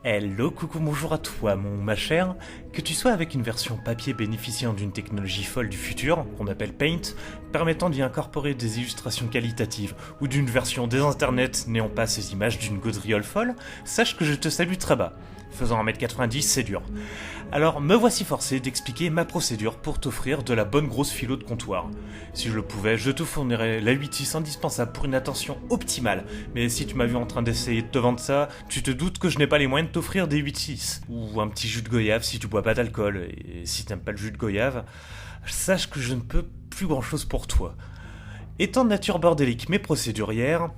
Hello, coucou, bonjour à toi, ma cher. Que tu sois avec une version papier bénéficiant d'une technologie folle du futur, qu'on appelle Paint, permettant d'y incorporer des illustrations qualitatives, ou d'une version des internets n'ayant pas ces images d'une gaudriole folle, sache que je te salue très bas. Faisant 1m90, c'est dur. Alors me voici forcé d'expliquer ma procédure pour t'offrir de la bonne grosse philo de comptoir. Si je le pouvais, je te fournirais la 8.6 indispensable pour une attention optimale, mais si tu m'as vu en train d'essayer de te vendre ça, tu te doutes que je n'ai pas les moyens de t'offrir des 8.6. Ou un petit jus de goyave si tu bois pas d'alcool, et si t'aimes pas le jus de goyave, sache que je ne peux plus grand chose pour toi. Étant de nature bordélique mais procédurière,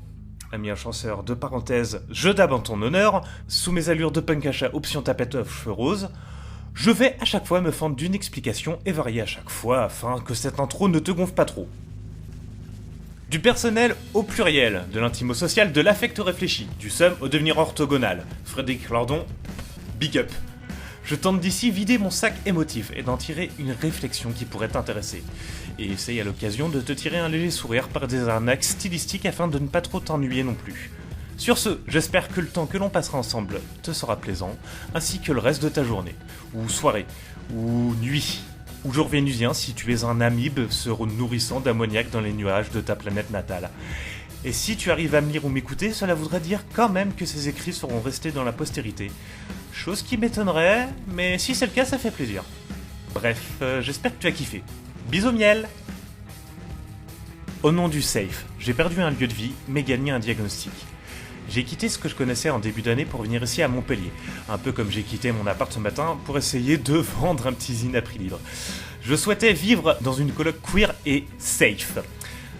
ami enchanteur, de parenthèse, je dab en ton honneur, sous mes allures de punk achat option tapette of cheveux roses, je vais à chaque fois me fendre d'une explication et varier à chaque fois afin que cette intro ne te gonfle pas trop. Du personnel au pluriel, de l'intime au social, de l'affect au réfléchi, du sum au devenir orthogonal. Frédéric Lordon, big up. Je tente d'ici vider mon sac émotif et d'en tirer une réflexion qui pourrait t'intéresser. Et essaye à l'occasion de te tirer un léger sourire par des arnaques stylistiques afin de ne pas trop t'ennuyer non plus. Sur ce, j'espère que le temps que l'on passera ensemble te sera plaisant, ainsi que le reste de ta journée, ou soirée, ou nuit, ou jour vénusien si tu es un amibe se nourrissant d'ammoniac dans les nuages de ta planète natale. Et si tu arrives à me lire ou m'écouter, cela voudrait dire quand même que ces écrits seront restés dans la postérité. Chose qui m'étonnerait, mais si c'est le cas, ça fait plaisir. Bref, j'espère que tu as kiffé. Bisous miel! Au nom du safe, j'ai perdu un lieu de vie, mais gagné un diagnostic. J'ai quitté ce que je connaissais en début d'année pour venir ici à Montpellier, un peu comme j'ai quitté mon appart ce matin pour essayer de vendre un petit zine à prix libre. Je souhaitais vivre dans une coloc queer et safe.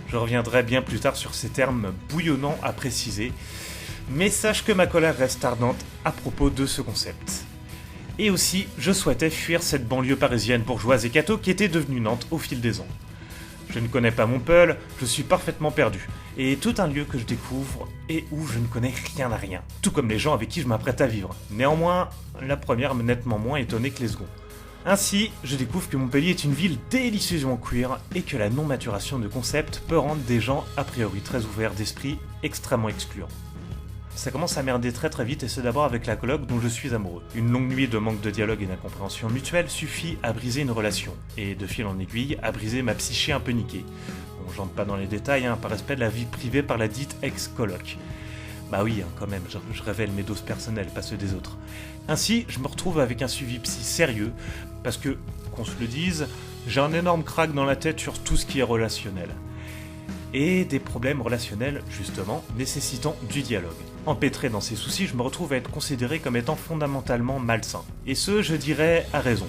Je reviendrai bien plus tard sur ces termes bouillonnants à préciser, mais sache que ma colère reste ardente à propos de ce concept. Et aussi, je souhaitais fuir cette banlieue parisienne bourgeoise et catho qui était devenue Nantes au fil des ans. Je ne connais pas Montpellier, je suis parfaitement perdu, et tout un lieu que je découvre et où je ne connais rien à rien, tout comme les gens avec qui je m'apprête à vivre. Néanmoins, la première m'a nettement moins étonné que les seconds. Ainsi, je découvre que Montpellier est une ville délicieusement queer et que la non-maturation de concepts peut rendre des gens a priori très ouverts d'esprit extrêmement excluants. Ça commence à merder très très vite et c'est d'abord avec la coloc dont je suis amoureux. Une longue nuit de manque de dialogue et d'incompréhension mutuelle suffit à briser une relation, et de fil en aiguille, à briser ma psyché un peu niquée. Bon, j'entre pas dans les détails, par respect de la vie privée par la dite ex-coloc. Bah oui, quand même, je révèle mes doses personnelles, pas ceux des autres. Ainsi, je me retrouve avec un suivi psy sérieux, parce que, qu'on se le dise, j'ai un énorme crack dans la tête sur tout ce qui est relationnel. Et des problèmes relationnels, justement, nécessitant du dialogue. Empêtré dans ces soucis, je me retrouve à être considéré comme étant fondamentalement malsain. Et ce, je dirais, à raison.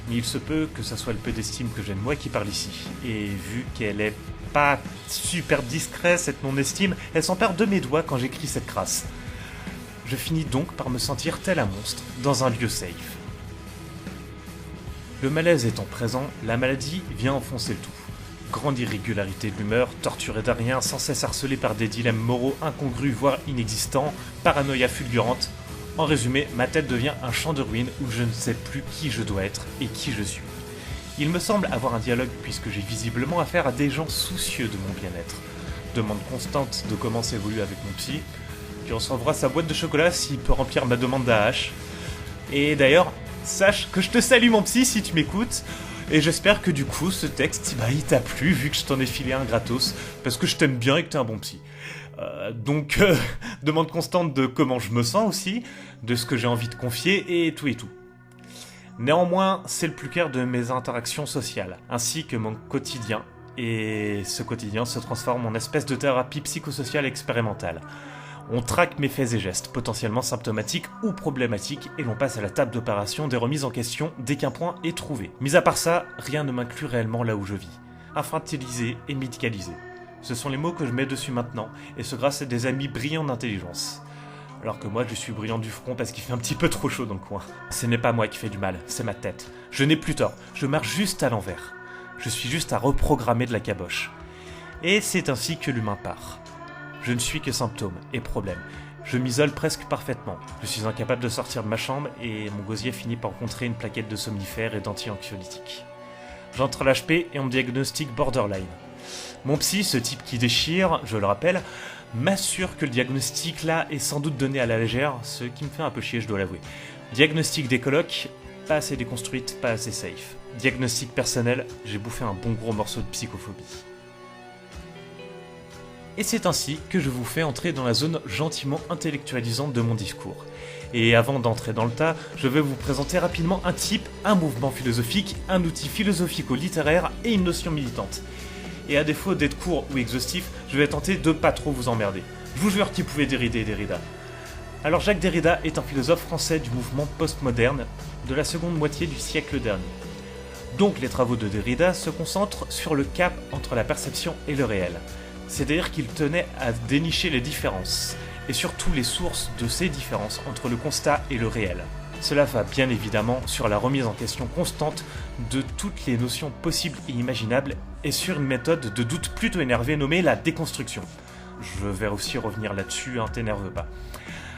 Mais il se peut que ça soit le peu d'estime que j'ai de moi qui parle ici. Et vu qu'elle est pas super discrète, cette non-estime, elle s'empare de mes doigts quand j'écris cette crasse. Je finis donc par me sentir tel un monstre, dans un lieu safe. Le malaise étant présent, la maladie vient enfoncer le tout. Grande irrégularité de l'humeur, torturé d'arien, sans cesse harcelé par des dilemmes moraux incongrus voire inexistants, paranoïa fulgurante. En résumé, ma tête devient un champ de ruines où je ne sais plus qui je dois être et qui je suis. Il me semble avoir un dialogue puisque j'ai visiblement affaire à des gens soucieux de mon bien-être. Demande constante de comment s'évolue avec mon psy, qui recevra sa boîte de chocolat s'il peut remplir ma demande d'AH. Et d'ailleurs, sache que je te salue mon psy si tu m'écoutes. Et j'espère que du coup ce texte il t'a plu vu que je t'en ai filé un gratos parce que je t'aime bien et que t'es un bon psy. Donc demande constante de comment je me sens aussi, de ce que j'ai envie de confier et tout et tout. Néanmoins, c'est le plus clair de mes interactions sociales, ainsi que mon quotidien, et ce quotidien se transforme en espèce de thérapie psychosociale expérimentale. On traque mes faits et gestes, potentiellement symptomatiques ou problématiques, et l'on passe à la table d'opération des remises en question dès qu'un point est trouvé. Mis à part ça, rien ne m'inclut réellement là où je vis. Infantilisé et médicalisé. Ce sont les mots que je mets dessus maintenant, et ce grâce à des amis brillants d'intelligence. Alors que moi, je suis brillant du front parce qu'il fait un petit peu trop chaud dans le coin. Ce n'est pas moi qui fais du mal, c'est ma tête. Je n'ai plus tort, je marche juste à l'envers. Je suis juste à reprogrammer de la caboche. Et c'est ainsi que l'humain part. Je ne suis que symptôme et problème. Je m'isole presque parfaitement. Je suis incapable de sortir de ma chambre et mon gosier finit par rencontrer une plaquette de somnifères et d'anti-anxiolytiques. J'entre à l'HP et on me diagnostique borderline. Mon psy, ce type qui déchire, je le rappelle, m'assure que le diagnostic là est sans doute donné à la légère, ce qui me fait un peu chier, je dois l'avouer. Diagnostic des colocs, pas assez déconstruite, pas assez safe. Diagnostic personnel, j'ai bouffé un bon gros morceau de psychophobie. Et c'est ainsi que je vous fais entrer dans la zone gentiment intellectualisante de mon discours. Et avant d'entrer dans le tas, je vais vous présenter rapidement un type, un mouvement philosophique, un outil philosophico-littéraire et une notion militante. Et à défaut d'être court ou exhaustif, je vais tenter de pas trop vous emmerder. Je vous jure qu'il pouvait dérider Derrida. Alors Jacques Derrida est un philosophe français du mouvement postmoderne de la seconde moitié du siècle dernier. Donc les travaux de Derrida se concentrent sur le cap entre la perception et le réel. C'est-à-dire qu'il tenait à dénicher les différences, et surtout les sources de ces différences entre le constat et le réel. Cela va bien évidemment sur la remise en question constante de toutes les notions possibles et imaginables, et sur une méthode de doute plutôt énervée nommée la déconstruction. Je vais aussi revenir là-dessus, hein, t'énerve pas.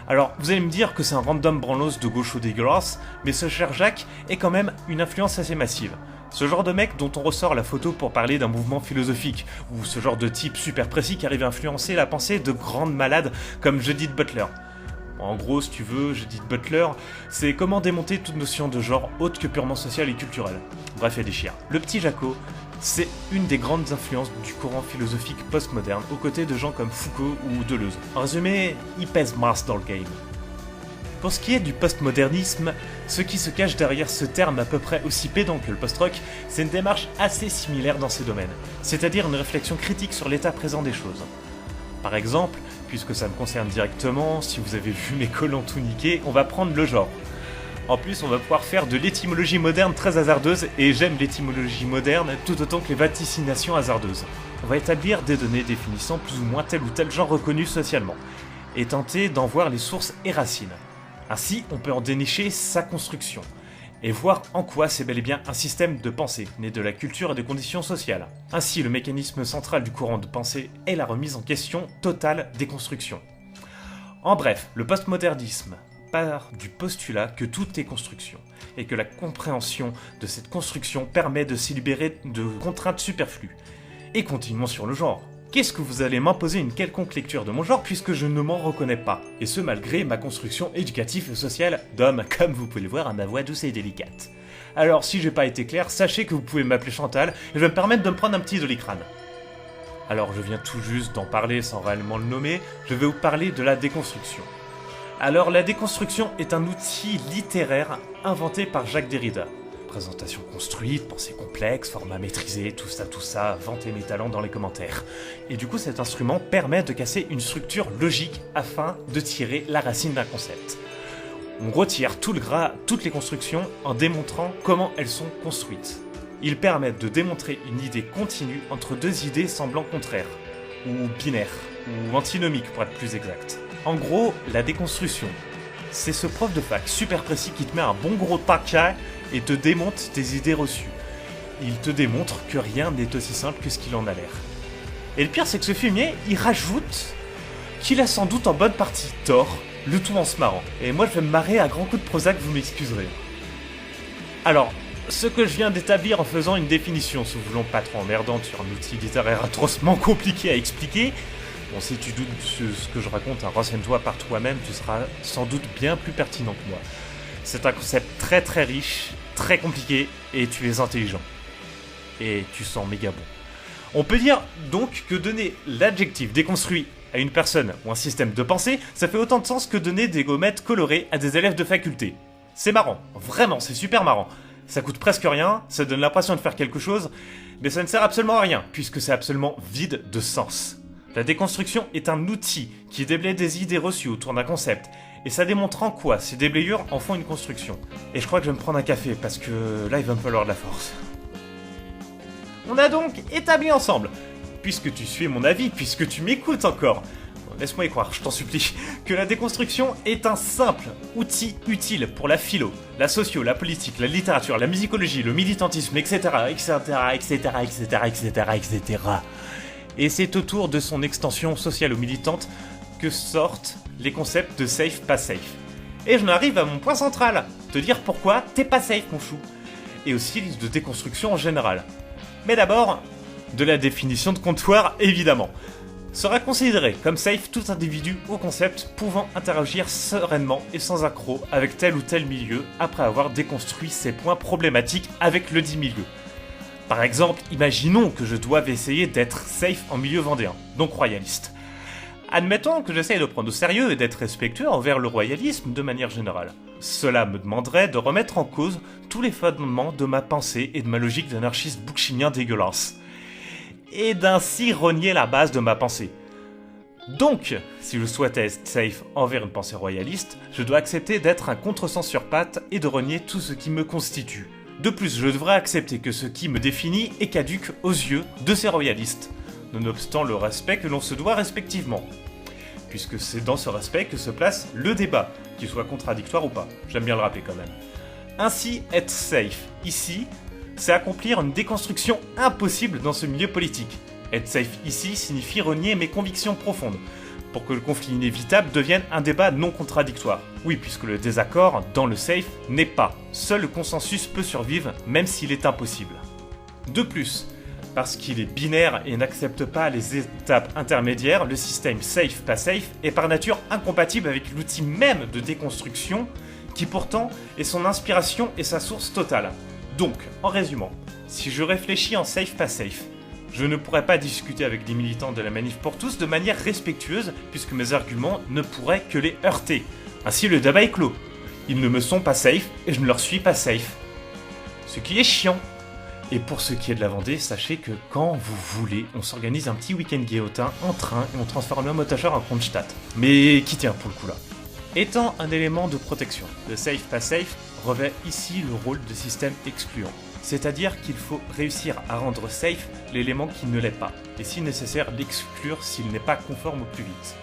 Alors, vous allez me dire que c'est un random branlos de gaucho dégueulasse, mais ce cher Jacques est quand même une influence assez massive. Ce genre de mec dont on ressort la photo pour parler d'un mouvement philosophique, ou ce genre de type super précis qui arrive à influencer la pensée de grandes malades comme Judith Butler. En gros, si tu veux, Judith Butler, c'est comment démonter toute notion de genre autre que purement sociale et culturelle. Bref, elle déchire. Le petit Jaco, c'est une des grandes influences du courant philosophique postmoderne, aux côtés de gens comme Foucault ou Deleuze. En résumé, il pèse masse dans le game. Pour ce qui est du postmodernisme, ce qui se cache derrière ce terme à peu près aussi pédant que le post-rock, c'est une démarche assez similaire dans ces domaines, c'est-à-dire une réflexion critique sur l'état présent des choses. Par exemple, puisque ça me concerne directement, si vous avez vu mes collants tout niqués, on va prendre le genre. En plus, on va pouvoir faire de l'étymologie moderne très hasardeuse, et j'aime l'étymologie moderne tout autant que les vaticinations hasardeuses. On va établir des données définissant plus ou moins tel ou tel genre reconnu socialement, et tenter d'en voir les sources et racines. Ainsi, on peut en dénicher sa construction, et voir en quoi c'est bel et bien un système de pensée, né de la culture et des conditions sociales. Ainsi, le mécanisme central du courant de pensée est la remise en question totale des constructions. En bref, le postmodernisme part du postulat que tout est construction, et que la compréhension de cette construction permet de s'y libérer de contraintes superflues. Et continuons sur le genre. Qu'est-ce que vous allez m'imposer une quelconque lecture de mon genre puisque je ne m'en reconnais pas, et ce malgré ma construction éducative et sociale d'homme, comme vous pouvez le voir à ma voix douce et délicate. Alors si j'ai pas été clair, sachez que vous pouvez m'appeler Chantal, et je vais me permettre de me prendre un petit doliprane. Alors je viens tout juste d'en parler sans réellement le nommer, je vais vous parler de la déconstruction. Alors la déconstruction est un outil littéraire inventé par Jacques Derrida. Présentation construite, pensée complexe, format maîtrisé, tout ça, vantez mes talents dans les commentaires. Et du coup cet instrument permet de casser une structure logique afin de tirer la racine d'un concept. On retire tout le gras, toutes les constructions en démontrant comment elles sont construites. Ils permettent de démontrer une idée continue entre deux idées semblant contraires, ou binaires, ou antinomiques pour être plus exact. En gros, la déconstruction, c'est ce prof de fac super précis qui te met un bon gros taquet et te démonte tes idées reçues. Il te démontre que rien n'est aussi simple que ce qu'il en a l'air. Et le pire, c'est que ce fumier, il rajoute qu'il a sans doute en bonne partie tort, le tout en se marrant. Et moi, je vais me marrer à grands coups de Prozac, vous m'excuserez. Alors, ce que je viens d'établir en faisant une définition, se voulant pas trop emmerdante sur un outil littéraire atrocement compliqué à expliquer, bon, si tu doutes de ce que je raconte, hein, renseigne-toi par toi-même, tu seras sans doute bien plus pertinent que moi. C'est un concept très très riche, très compliqué, et tu es intelligent. Et tu sens méga bon. On peut dire donc que donner l'adjectif déconstruit à une personne ou un système de pensée, ça fait autant de sens que donner des gommettes colorées à des élèves de faculté. C'est marrant, vraiment, c'est super marrant. Ça coûte presque rien, ça donne l'impression de faire quelque chose, mais ça ne sert absolument à rien, puisque c'est absolument vide de sens. La déconstruction est un outil qui déblaye des idées reçues autour d'un concept, et ça démontre en quoi ces déblayures en font une construction. Et je crois que je vais me prendre un café, parce que là il va me falloir de la force. On a donc établi ensemble, puisque tu suis mon avis, puisque tu m'écoutes encore, laisse-moi y croire, je t'en supplie, que la déconstruction est un simple outil utile pour la philo, la socio, la politique, la littérature, la musicologie, le militantisme, etc., etc., etc., etc., etc., etc. Et c'est autour de son extension sociale ou militante que sortent les concepts de safe, pas safe. Et j'en arrive à mon point central, te dire pourquoi t'es pas safe mon chou, et aussi de déconstruction en général. Mais d'abord, de la définition de comptoir évidemment. Sera considéré comme safe tout individu ou concept pouvant interagir sereinement et sans accroc avec tel ou tel milieu après avoir déconstruit ses points problématiques avec le dit milieu. Par exemple, imaginons que je doive essayer d'être safe en milieu vendéen, donc royaliste. Admettons que j'essaye de prendre au sérieux et d'être respectueux envers le royalisme de manière générale. Cela me demanderait de remettre en cause tous les fondements de ma pensée et de ma logique d'anarchiste bookchinien dégueulasse. Et d'ainsi renier la base de ma pensée. Donc, si je souhaite être safe envers une pensée royaliste, je dois accepter d'être un contresens sur pattes et de renier tout ce qui me constitue. De plus, je devrais accepter que ce qui me définit est caduque aux yeux de ces royalistes, nonobstant le respect que l'on se doit respectivement. Puisque c'est dans ce respect que se place le débat, qu'il soit contradictoire ou pas, j'aime bien le rappeler quand même. Ainsi, être safe, ici, c'est accomplir une déconstruction impossible dans ce milieu politique. Être safe ici signifie renier mes convictions profondes, pour que le conflit inévitable devienne un débat non contradictoire. Oui, puisque le désaccord, dans le safe, n'est pas. Seul le consensus peut survivre, même s'il est impossible. De plus, parce qu'il est binaire et n'accepte pas les étapes intermédiaires, le système safe-pas safe est par nature incompatible avec l'outil même de déconstruction, qui pourtant est son inspiration et sa source totale. Donc, en résumant, si je réfléchis en safe-pas safe, je ne pourrais pas discuter avec des militants de la Manif pour tous de manière respectueuse, puisque mes arguments ne pourraient que les heurter. Ainsi, le débat est clos. Ils ne me sont pas safe et je ne leur suis pas safe. Ce qui est chiant. Et pour ce qui est de la Vendée, sachez que quand vous voulez, on s'organise un petit week-end guillotin en train et on transforme le motacheur en Kronstadt. Mais qui tient pour le coup là. Étant un élément de protection, le safe-pas safe revêt ici le rôle de système excluant. C'est-à-dire qu'il faut réussir à rendre safe l'élément qui ne l'est pas, et si nécessaire l'exclure s'il n'est pas conforme au plus vite.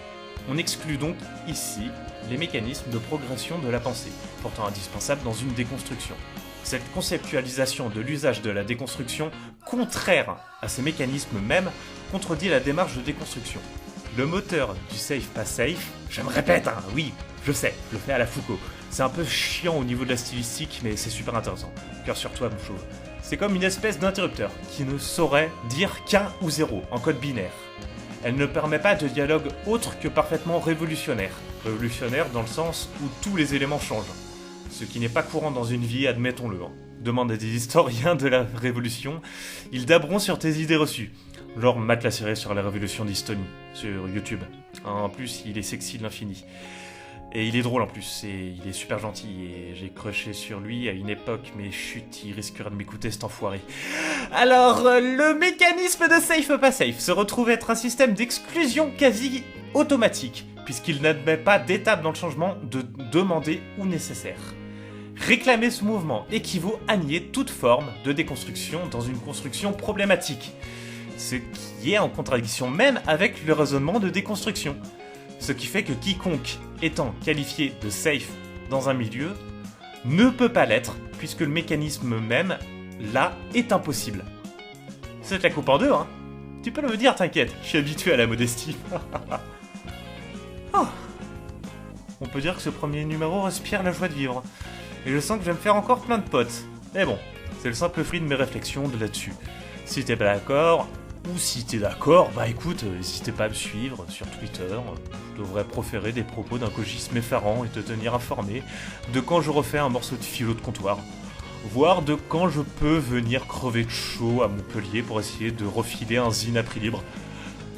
On exclut donc ici les mécanismes de progression de la pensée, pourtant indispensables dans une déconstruction. Cette conceptualisation de l'usage de la déconstruction, contraire à ces mécanismes mêmes, contredit la démarche de déconstruction. Le moteur du safe-pas safe, je me répète, oui, je sais, je le fais à la Foucault. C'est un peu chiant au niveau de la stylistique, mais c'est super intéressant. Cœur sur toi, mon chauve. C'est comme une espèce d'interrupteur qui ne saurait dire qu'un ou zéro en code binaire. Elle ne permet pas de dialogue autre que parfaitement révolutionnaire. Révolutionnaire dans le sens où tous les éléments changent. Ce qui n'est pas courant dans une vie, admettons-le. Demande à des historiens de la Révolution, ils daberont sur tes idées reçues. Genre Matt la série sur la Révolution d'Estonie, sur YouTube. En plus, il est sexy de l'infini. Et il est drôle en plus, et il est super gentil, et j'ai crushé sur lui à une époque, mais chut, il risquerait de m'écouter cet enfoiré. Alors, le mécanisme de safe-pas safe se retrouve être un système d'exclusion quasi automatique, puisqu'il n'admet pas d'étape dans le changement de demandé ou nécessaire. Réclamer ce mouvement équivaut à nier toute forme de déconstruction dans une construction problématique, ce qui est en contradiction même avec le raisonnement de déconstruction. Ce qui fait que quiconque étant qualifié de safe dans un milieu ne peut pas l'être, puisque le mécanisme même, là, est impossible. C'est la coupe en deux, hein. Tu peux me dire, t'inquiète, je suis habitué à la modestie. Oh. On peut dire que ce premier numéro respire la joie de vivre. Et je sens que je vais me faire encore plein de potes. Mais bon, c'est le simple fruit de mes réflexions de là-dessus. Si t'es pas d'accord, ou si t'es d'accord, bah écoute, n'hésitez pas à me suivre sur Twitter. Je devrais proférer des propos d'un cogisme effarant et te tenir informé de quand je refais un morceau de philo de comptoir. Voire de quand je peux venir crever de chaud à Montpellier pour essayer de refiler un zine à prix libre.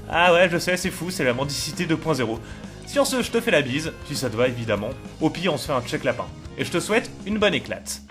Ah ouais, je sais, c'est fou, c'est la mendicité 2.0. Sur ce, je te fais la bise, si ça te va évidemment. Au pire, on se fait un check lapin. Et je te souhaite une bonne éclate.